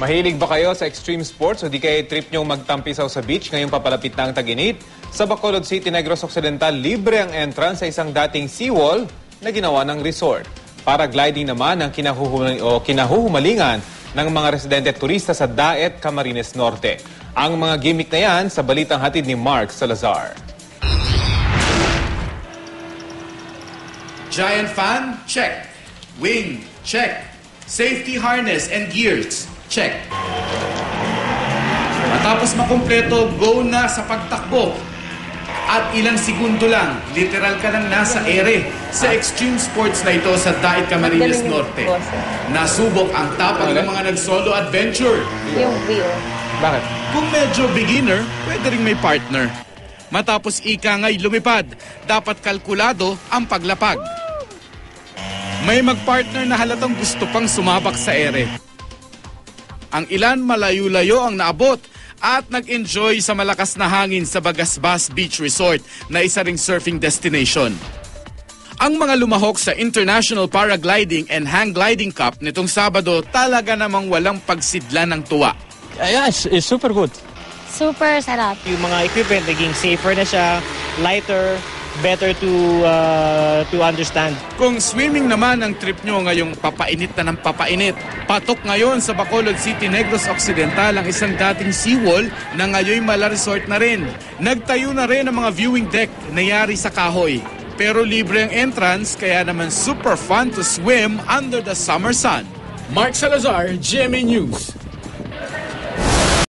Mahilig ba kayo sa extreme sports o di kaya trip nyo magtampisaw sa beach ngayong papalapit na ang tag-init? Sa Bacolod City, Negros Occidental, libre ang entrance sa isang dating seawall na ginawa ng resort. Paragliding naman ang kinahuhumalingan ng mga residente at turista sa Daet, Camarines Norte. Ang mga gimmick na yan sa balitang hatid ni Mark Salazar. Giant fan? Check. Wing? Check. Safety harness and gears? Check. Matapos makumpleto, go na sa pagtakbo. At ilang segundo lang, literal ka nang nasa ere sa extreme sports na ito sa Daet, Camarines Norte. Nasubok ang tapang ng mga nag-solo adventure. Yung view. Bakit? Kung medyo beginner, pwede rin may partner. Matapos ika nga'y lumipad, dapat kalkulado ang paglapag. May mag-partner na halatang gusto pang sumabak sa ere. Ang ilan malayo-layo ang naabot at nag-enjoy sa malakas na hangin sa Bagasbas Beach Resort na isa ring surfing destination. Ang mga lumahok sa International Paragliding and Hang Gliding Cup nitong Sabado talaga namang walang pagsidla ng tuwa. Yeah, it's super good. Super sarap. Yung mga equipment naging safer na siya, lighter, better to understand. Kung swimming naman ang trip nyo ngayong papainit na ng papainit, patok ngayon sa Bacolod City, Negros Occidental ang isang dating seawall na ngayon mala resort na rin. Nagtayo na rin ang mga viewing deck na yari sa kahoy. Pero libre ang entrance kaya naman super fun to swim under the summer sun. Mark Salazar, GMA News.